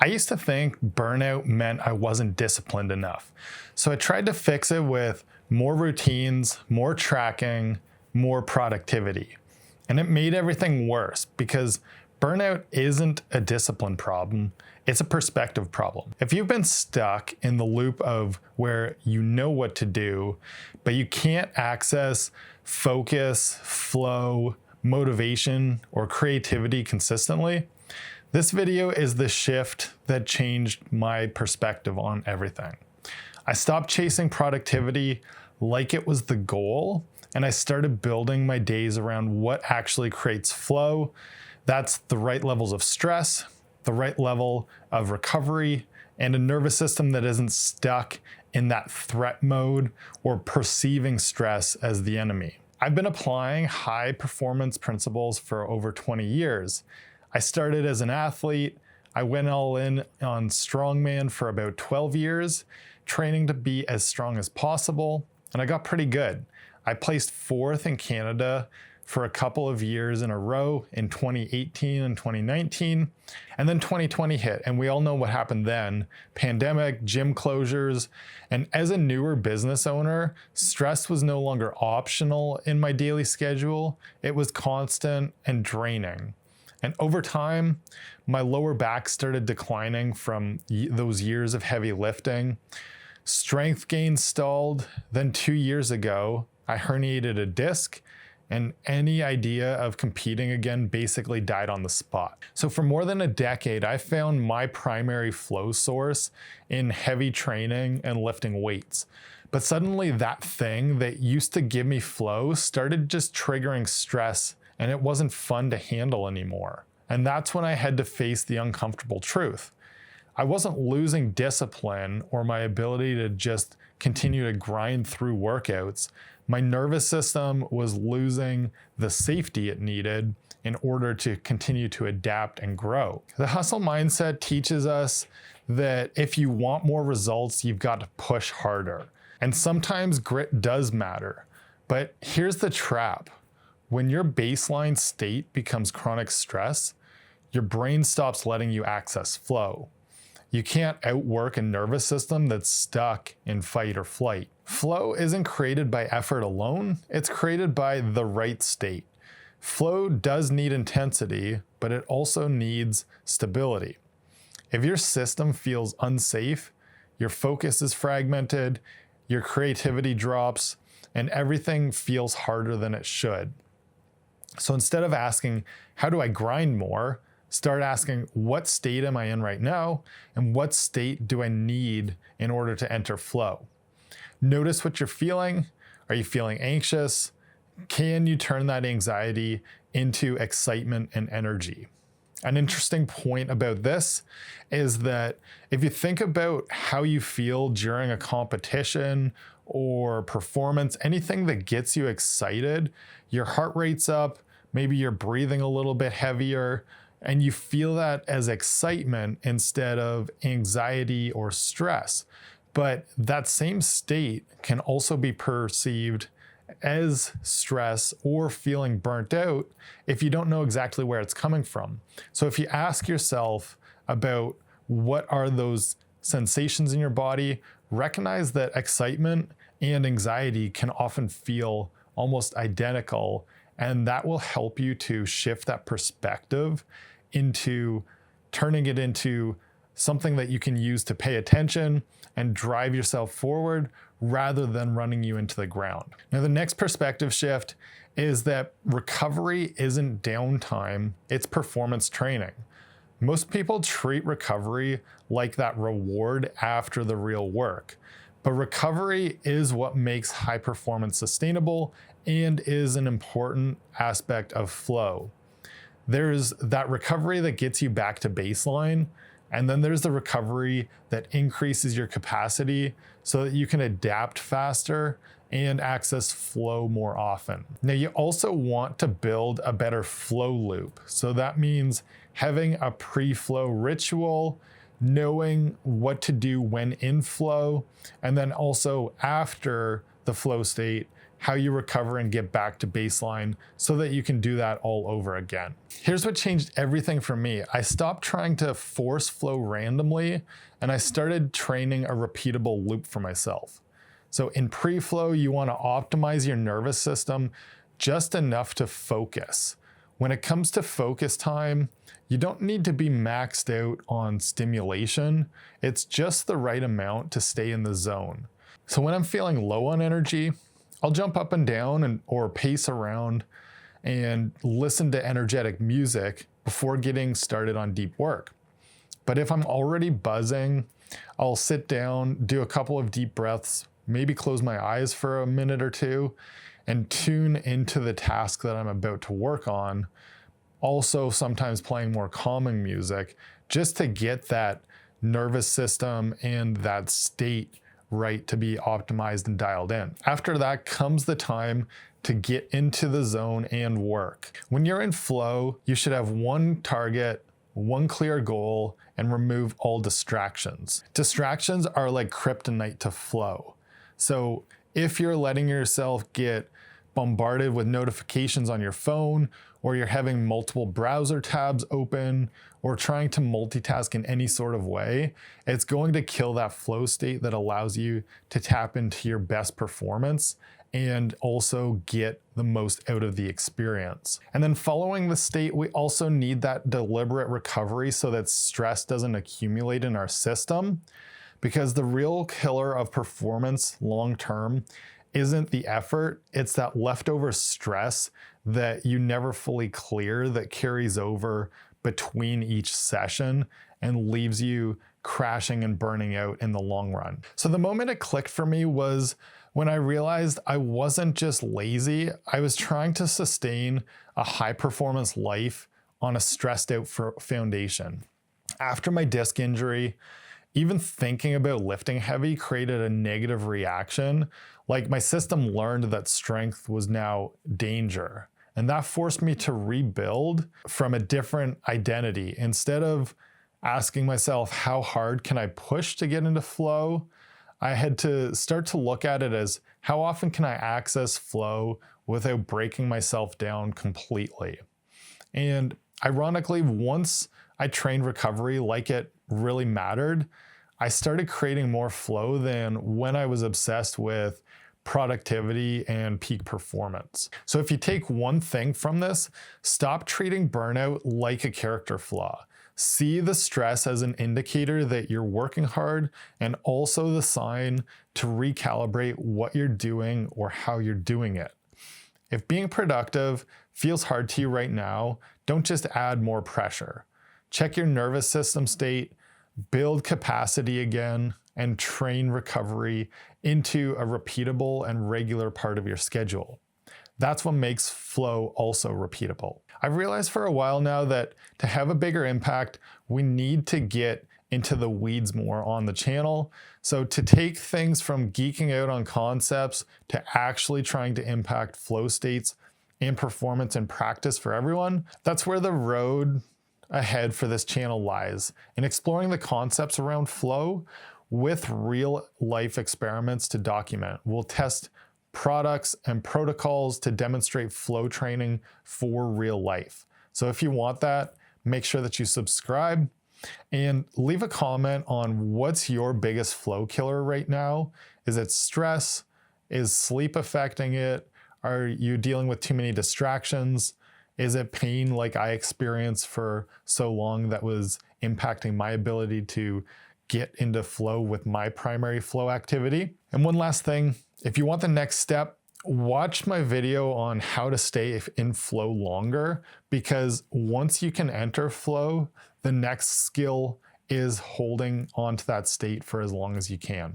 I used to think burnout meant I wasn't disciplined enough. So I tried to fix it with more routines, more tracking, more productivity. And it made everything worse because burnout isn't a discipline problem, it's a perspective problem. If you've been stuck in the loop of where you know what to do, but you can't access focus, flow, motivation, or creativity consistently, this video is the shift that changed my perspective on everything. I stopped chasing productivity like it was the goal, and I started building my days around what actually creates flow. That's the right levels of stress, the right level of recovery, and a nervous system that isn't stuck in that threat mode or perceiving stress as the enemy. I've been applying high performance principles for over 20 years. I started as an athlete. I went all in on Strongman for about 12 years, training to be as strong as possible, and I got pretty good. I placed 4th in Canada for a couple of years in a row in 2018 and 2019, and then 2020 hit, and we all know what happened then. Pandemic, gym closures, and as a newer business owner, stress was no longer optional in my daily schedule. It was constant and draining. And over time, my lower back started declining from those years of heavy lifting. Strength gains stalled. Then 2 years ago, I herniated a disc, and any idea of competing again basically died on the spot. So for more than a decade, I found my primary flow source in heavy training and lifting weights. But suddenly that thing that used to give me flow started just triggering stress, and it wasn't fun to handle anymore. And that's when I had to face the uncomfortable truth. I wasn't losing discipline or my ability to just continue to grind through workouts. My nervous system was losing the safety it needed in order to continue to adapt and grow. The hustle mindset teaches us that if you want more results, you've got to push harder. And sometimes grit does matter. But here's the trap. When your baseline state becomes chronic stress, your brain stops letting you access flow. You can't outwork a nervous system that's stuck in fight or flight. Flow isn't created by effort alone, it's created by the right state. Flow does need intensity, but it also needs stability. If your system feels unsafe, your focus is fragmented, your creativity drops, and everything feels harder than it should. So instead of asking, how do I grind more? Start asking, what state am I in right now? And what state do I need in order to enter flow? Notice what you're feeling. Are you feeling anxious? Can you turn that anxiety into excitement and energy? An interesting point about this is that if you think about how you feel during a competition or performance, anything that gets you excited, your heart rate's up, maybe you're breathing a little bit heavier, and you feel that as excitement instead of anxiety or stress. But that same state can also be perceived as stress or feeling burnt out if you don't know exactly where it's coming from. So if you ask yourself about what are those sensations in your body, recognize that excitement and anxiety can often feel almost identical, and that will help you to shift that perspective into turning it into something that you can use to pay attention and drive yourself forward rather than running you into the ground. Now, the next perspective shift is that recovery isn't downtime, it's performance training. Most people treat recovery like that reward after the real work. But recovery is what makes high performance sustainable and is an important aspect of flow. There's that recovery that gets you back to baseline, and then there's the recovery that increases your capacity so that you can adapt faster and access flow more often. Now, you also want to build a better flow loop. So that means having a pre-flow ritual, knowing what to do when in flow, and then also after the flow state, how you recover and get back to baseline so that you can do that all over again. Here's what changed everything for me. I stopped trying to force flow randomly, and I started training a repeatable loop for myself. So in pre-flow, you want to optimize your nervous system just enough to focus. When it comes to focus time, you don't need to be maxed out on stimulation. It's just the right amount to stay in the zone. So when I'm feeling low on energy, I'll jump up and down or pace around and listen to energetic music before getting started on deep work. But if I'm already buzzing, I'll sit down, do a couple of deep breaths, maybe close my eyes for a minute or two, and tune into the task that I'm about to work on. Also, sometimes playing more calming music just to get that nervous system and that state right to be optimized and dialed in. After that comes the time to get into the zone and work. When you're in flow, you should have one target, one clear goal, and remove all distractions. Distractions are like kryptonite to flow. So if you're letting yourself get bombarded with notifications on your phone, or you're having multiple browser tabs open, or trying to multitask in any sort of way, it's going to kill that flow state that allows you to tap into your best performance and also get the most out of the experience. And then following the state, we also need that deliberate recovery so that stress doesn't accumulate in our system, because the real killer of performance long-term isn't the effort, it's that leftover stress that you never fully clear that carries over between each session and leaves you crashing and burning out in the long run. So the moment it clicked for me was when I realized I wasn't just lazy, I was trying to sustain a high performance life on a stressed out foundation. After my disc injury, even thinking about lifting heavy created a negative reaction. Like my system learned that strength was now danger. And that forced me to rebuild from a different identity. Instead of asking myself, how hard can I push to get into flow? I had to start to look at it as, how often can I access flow without breaking myself down completely? And ironically, once I trained recovery like it really mattered, I started creating more flow than when I was obsessed with productivity and peak performance. So if you take one thing from this, stop treating burnout like a character flaw. See the stress as an indicator that you're working hard, and also the sign to recalibrate what you're doing or how you're doing it. If being productive feels hard to you right now, don't just add more pressure. Check your nervous system state, build capacity again, and train recovery into a repeatable and regular part of your schedule. That's what makes flow also repeatable. I've realized for a while now that to have a bigger impact, we need to get into the weeds more on the channel. So to take things from geeking out on concepts to actually trying to impact flow states and performance and practice for everyone, that's where the road ahead for this channel lies, in exploring the concepts around flow with real life experiments to document. We'll test products and protocols to demonstrate flow training for real life. So if you want that, make sure that you subscribe and leave a comment on what's your biggest flow killer right now. Is it stress? Is sleep affecting it? Are you dealing with too many distractions? Is it pain like I experienced for so long that was impacting my ability to get into flow with my primary flow activity? And one last thing, if you want the next step, watch my video on how to stay in flow longer, because once you can enter flow, the next skill is holding onto that state for as long as you can.